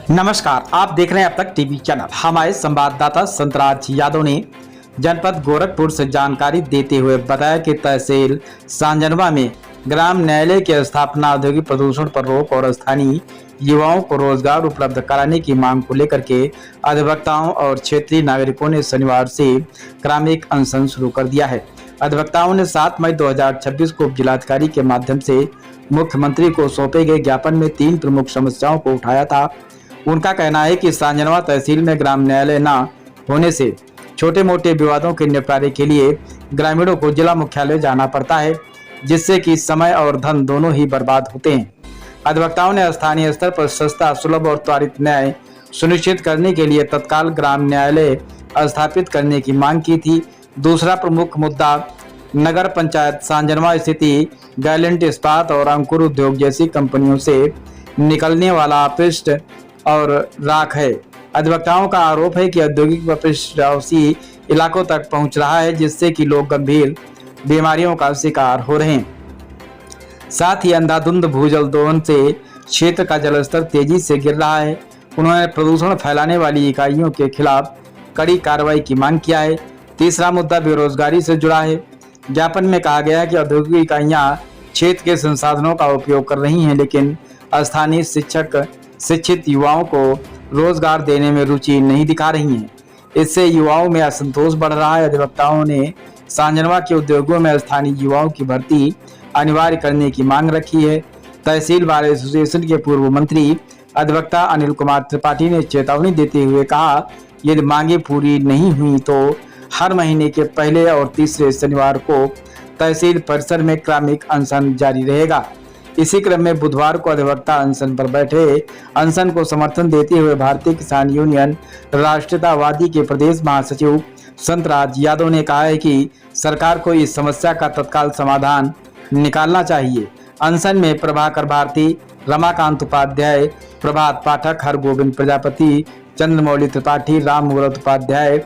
नमस्कार, आप देख रहे हैं अब तक टीवी चैनल। हमारे संवाददाता संतराज यादव ने जनपद गोरखपुर से जानकारी देते हुए बताया कि तहसील सांजनवा में ग्राम न्यायालय की स्थापना औद्योगिक प्रदूषण पर रोक और स्थानीय युवाओं को रोजगार उपलब्ध कराने की मांग को लेकर के अधिवक्ताओं और क्षेत्रीय नागरिकों ने शनिवार से क्रमिक अनशन शुरू कर दिया है। अधिवक्ताओं ने 7 मई 2026 को जिलाधिकारी के माध्यम से मुख्यमंत्री को सौंपे गए ज्ञापन में 3 प्रमुख समस्याओं को उठाया था। उनका कहना है कि सांजनवा तहसील में ग्राम न्यायालय न होने से छोटे मोटे विवादों के निपटारे के लिए ग्रामीणों को जिला मुख्यालय जाना पड़ता है, जिससे कि समय और धन दोनों ही बर्बाद होते हैं। अधिवक्ताओं ने स्थानीय स्तर पर सस्ता, सुलभ और त्वरित न्याय सुनिश्चित करने के लिए तत्काल ग्राम न्यायालय स्थापित करने की मांग की थी। दूसरा प्रमुख मुद्दा नगर पंचायत सांजनवा स्थिति गैलेंट इस्पात और अंकुर उद्योग जैसी कंपनियों से निकलने वाला अपशिष्ट और राख है। अधिवक्ताओं का आरोप है कि औद्योगिक अपशिष्ट इलाकों तक पहुंच रहा है, जिससे कि लोग गंभीर बीमारियों का शिकार हो रहे हैं। साथ ही अंधाधुंध भूजल दोहन से क्षेत्र का जलस्तर तेजी से गिर रहा है। उन्होंने प्रदूषण फैलाने वाली इकाइयों के खिलाफ कड़ी कार्रवाई की मांग किया है। तीसरा मुद्दा बेरोजगारी से जुड़ा है। ज्ञापन में कहा गया है कि औद्योगिक इकाइयां क्षेत्र के संसाधनों का उपयोग कर रही हैं, लेकिन स्थानीय शिक्षित युवाओं को रोजगार देने में रुचि नहीं दिखा रही हैं। इससे युवाओं में असंतोष बढ़ रहा है। अधिवक्ताओं ने सांजनवा के उद्योगों में स्थानीय युवाओं की भर्ती अनिवार्य करने की मांग रखी है। तहसील बार एसोसिएशन के पूर्व मंत्री अधिवक्ता अनिल कुमार त्रिपाठी ने चेतावनी देते हुए कहा, यदि मांगे पूरी नहीं हुई तो हर महीने के पहले और तीसरे शनिवार को तहसील परिसर में क्रमिक अनशन जारी रहेगा। इसी क्रम में बुधवार को अधिवक्ता अनशन पर बैठे। अनशन को समर्थन देते हुए भारतीय किसान यूनियन राष्ट्रीयतावादी के प्रदेश महासचिव संतराज यादव ने कहा है कि सरकार को इस समस्या का तत्काल समाधान निकालना चाहिए। अनशन में प्रभाकर भारती, रमाकांत उपाध्याय, प्रभात पाठक, हरगोविंद प्रजापति, चंद्रमौली त्रिपाठी, राम मूरत उपाध्याय,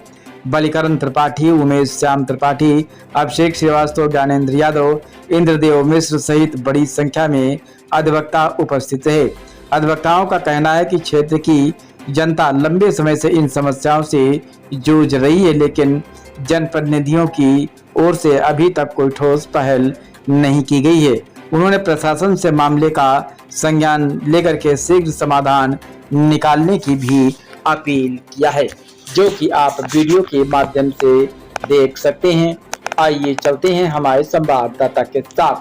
बलिकरण त्रिपाठी, उमेश श्याम त्रिपाठी, अभिषेक श्रीवास्तव, ज्ञानेंद्र यादव, इंद्रदेव मिश्र सहित बड़ी संख्या में अधिवक्ता उपस्थित रहे। अधिवक्ताओं का कहना है कि क्षेत्र की जनता लंबे समय से इन समस्याओं से जूझ रही है, लेकिन जनप्रतिनिधियों की ओर से अभी तक कोई ठोस पहल नहीं की गई है। उन्होंने प्रशासन से मामले का संज्ञान लेकर के शीघ्र समाधान निकालने की भी अपील किया है, जो कि आप वीडियो के माध्यम से देख सकते हैं। आइए चलते हैं हमारे संवाददाता के साथ।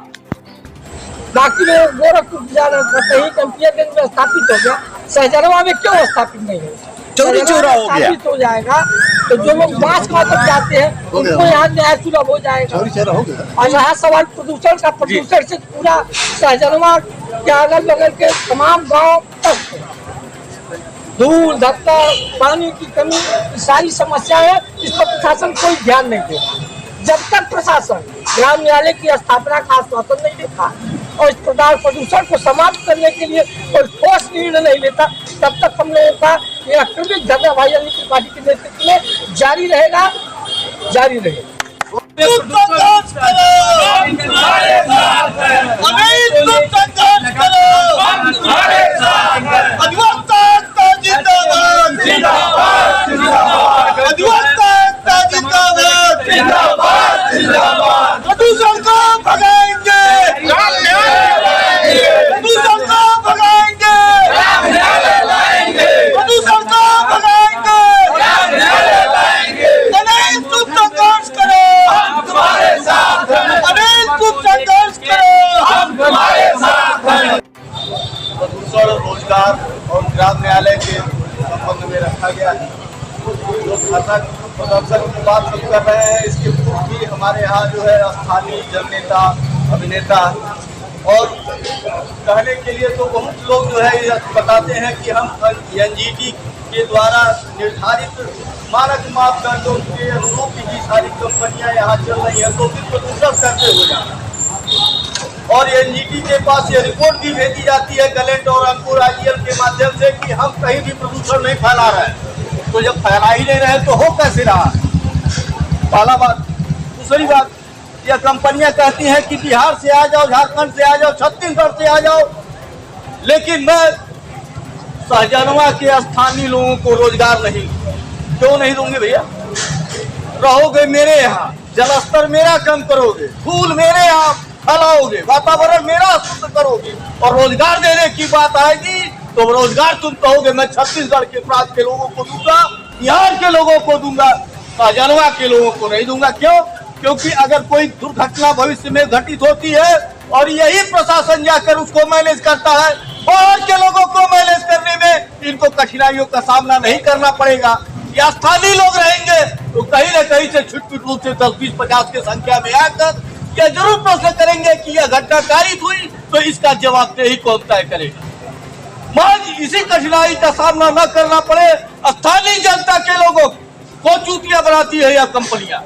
बाकी में गोरखपुर कंपनियां में स्थापित हो गया, सहजनवा में क्यों स्थापित नहीं है? चौरी चौरा हो गया, हो जाएगा तो जो लोग बांस काटने जाते हैं उनको यहाँ न्याय सुलभ हो जाएगा। और यहाँ सवाल प्रदूषण का, प्रदूषण से पूरा सहजनवा के अगल बगल के तमाम गाँव तक धूल धक्का, पानी की कमी, सारी समस्याएं है। इस पर प्रशासन कोई ध्यान नहीं देता। जब तक प्रशासन ग्राम न्यायालय की स्थापना का आश्वासन नहीं देता और इस प्रकार प्रदूषण को समाप्त करने के लिए कोई ठोस निर्णय नहीं लेता, तब तक हम लोगों का यह आक्रामक धरना भाई अनिल त्रिपाठी के नेतृत्व में जारी रहेगा। प्रदूषण को भगाएंगे, प्रदूषण को भगाएंगे, प्रदूषण को भगाएंगे। अनिल तुम संघर्ष करो, हम तुम्हारे साथ हैं। अनिल तुम संघर्ष करो, हम तुम्हारे साथ हैं। प्रदूषण, रोजगार और ग्राम न्यायालय के संबंध में रखा गया है। जो धरना प्रदर्शन की बात हम कर रहे हैं, इसके पूर्व भी हमारे यहाँ जो है स्थानीय जननेता, अभिनेता और कहने के लिए तो बहुत लोग जो है बताते हैं कि हम एनजीटी के द्वारा निर्धारित मानक मापदंडों के अनुरूप ही सारी कंपनियां यहाँ चल रही हैं, तो फिर प्रदूषण कैसे हो जाए। और एनजीटी के पास ये रिपोर्ट भी भेजी जाती है गैलेंट और अंकुर आईजीएल के माध्यम से कि हम कहीं भी प्रदूषण नहीं फैला रहे हैं। तो जब फैला ही नहीं रहे तो हो कैसे रहा? पहला बात। दूसरी बात, यह कंपनियां कहती हैं कि बिहार से आ जाओ, झारखंड से आ जाओ, छत्तीसगढ़ से आ जाओ, लेकिन मैं सहजनवा के स्थानीय लोगों को रोजगार नहीं, क्यों नहीं दूंगे भैया? रहोगे मेरे यहाँ, जलस्तर मेरा कम करोगे, फूल मेरे यहाँ फैलाओगे, वातावरण मेरा शुद्ध करोगे, और रोजगार देने की बात आएगी तो रोजगार तुम कहोगे मैं छत्तीसगढ़ के प्रांत के लोगों को दूंगा, बिहार के लोगों को दूंगा, सहजनवा के लोगों को नहीं दूंगा। क्यों? क्योंकि अगर कोई दुर्घटना भविष्य में घटित होती है और यही प्रशासन जाकर उसको मैनेज करता है, बाहर के लोगों को मैनेज करने में इनको कठिनाइयों का सामना नहीं करना पड़ेगा। या स्थानीय लोग रहेंगे तो कहीं न कहीं से छुटपुट रूप से 10-20-50 की संख्या में आकर यह जरूर प्रश्न करेंगे कि यह घटना कारित हुई तो इसका जवाबदेही कौन तय करेगा। महज इसी कठिनाई का सामना न करना पड़े स्थानीय जनता के लोगों को चूतिया बनाती है यह कंपनियां।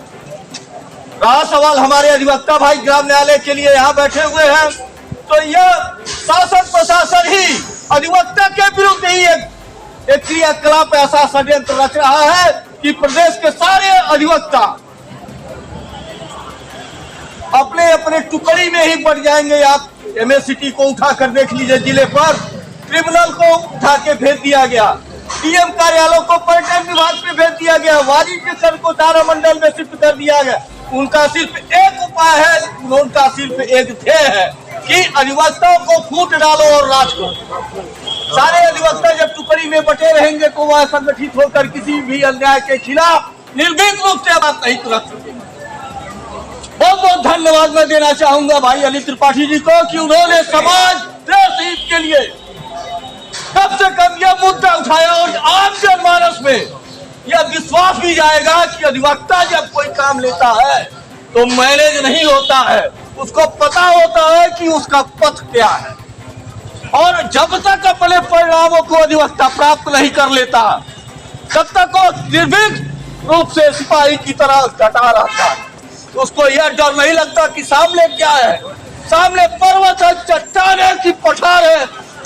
रहा सवाल हमारे अधिवक्ता भाई ग्राम न्यायालय के लिए यहाँ बैठे हुए हैं, तो यह शासन प्रशासन ही अधिवक्ता के विरुद्ध ही एक क्रियाकलाप ऐसा षड्यंत्र रच रहा है कि प्रदेश के सारे अधिवक्ता अपने अपने टुकड़ी में ही बढ़ जाएंगे। आप एमएससीटी को उठा कर देख लीजिए, जिले पर ट्रिब्यूनल को उठा के भेज दिया गया, डीएम कार्यालय को पर्यटन विभाग में भेज दिया गया, वाणिज्य कर को तारा मंडल में शिफ्ट कर दिया गया। उनका सिर्फ एक उपाय है, उनका सिर्फ एक ध्येय है कि अधिवक्ताओं को फूट डालो और राज करो। सारे अधिवक्ता जब टुकड़ी में बटे रहेंगे तो वह संगठित होकर किसी भी अन्याय के खिलाफ निर्भीक रूप से बात नहीं रख सकेंगे। बहुत बहुत धन्यवाद मैं देना चाहूंगा भाई अली त्रिपाठी जी को कि उन्होंने समाज देश हित के लिए कम से कम यह मुद्दा उठाया और आम जनमानस में यह विश्वास भी जाएगा कि अधिवक्ता जब कोई काम लेता है तो मैनेज नहीं होता है, उसको पता होता है कि उसका पथ क्या है, और जब तक अपने परिणामों को अधिवक्ता प्राप्त नहीं कर लेता तब तक वो निर्भीक रूप से सिपाही की तरह डटा रहता है। उसको यह डर नहीं लगता कि सामने क्या है, सामने पर्वत है, चट्टान है कि पठार है।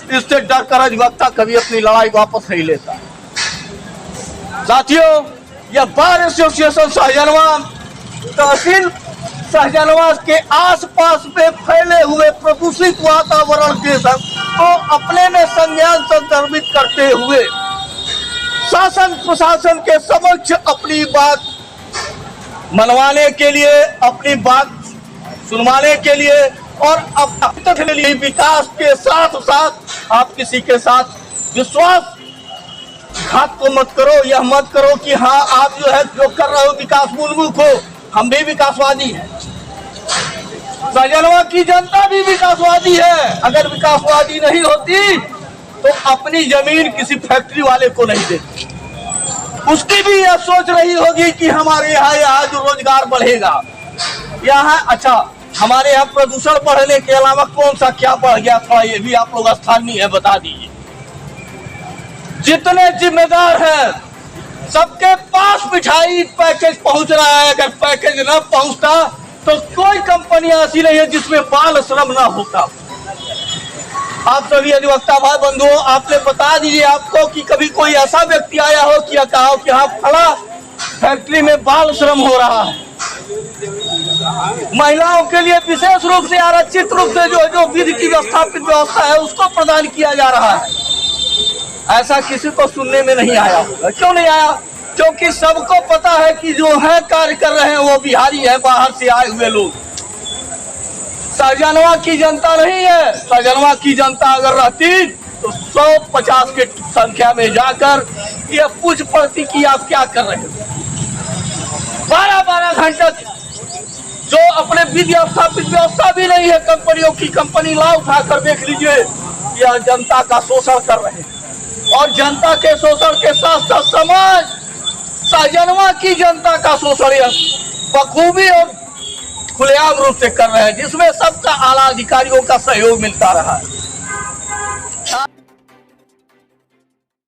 इससे डर कर अधिवक्ता कभी अपनी लड़ाई वापस नहीं लेता। साथियों, यह बार एसोसिएशन सहजनवा तहसील सहजनवा के आसपास में फैले हुए प्रदूषित वातावरण के को अपने में संज्ञान संदर्भित करते हुए शासन प्रशासन के समक्ष अपनी बात मनवाने के लिए, अपनी बात सुनवाने के लिए और अपने लिए विकास के साथ साथ आप किसी के साथ विश्वास घात को मत करो। यह मत करो कि हाँ आप जो है जो कर रहे हो विकास उन्मुख हो, हम भी विकासवादी हैं, सहजनवा की जनता भी विकासवादी है। अगर विकासवादी नहीं होती तो अपनी जमीन किसी फैक्ट्री वाले को नहीं देती, उसकी भी यह सोच रही होगी कि हमारे यहाँ जो रोजगार बढ़ेगा, यहाँ अच्छा हमारे यहाँ प्रदूषण बढ़ने के अलावा कौन सा क्या बढ़ गया था, ये भी आप लोग स्थानीय है बता दीजिए। जितने जिम्मेदार हैं सबके पास मिठाई पैकेज पहुंच रहा है, अगर पैकेज न पहुंचता तो कोई कंपनी ऐसी नहीं है जिसमें बाल श्रम न होता। आप सभी अधिवक्ता भाई बंधुओं, आपने बता दीजिए आपको कि कभी कोई ऐसा व्यक्ति आया हो कि कहा हो कि हाँ फला फैक्ट्री में बाल श्रम हो रहा है। महिलाओं के लिए विशेष रूप से आरक्षित रूप से जो विधि की व्यवस्थापित व्यवस्था है उसको प्रदान किया जा रहा है, ऐसा किसी को सुनने में नहीं आया। क्यों नहीं आया? क्योंकि सबको पता है कि जो है कार्य कर रहे हैं वो बिहारी है, बाहर से आए हुए लोग। सहजनवा की जनता नहीं है। सहजनवा की जनता अगर रहती तो 150 के संख्या में जाकर ये पूछ पड़ती कि आप क्या कर रहे हो। 12-12 घंटे जो अपने विधि स्थापित व्यवस्था भी नहीं है कंपनियों की, कंपनी ला उठा कर देख लीजिए, यह जनता का शोषण कर रहे हैं। और जनता के शोषण के साथ साथ समाज सहजनवा की जनता का शोषण बखूबी और खुलेआम रूप से कर रहे हैं, जिसमें सबका आला अधिकारियों का सहयोग मिलता रहा है।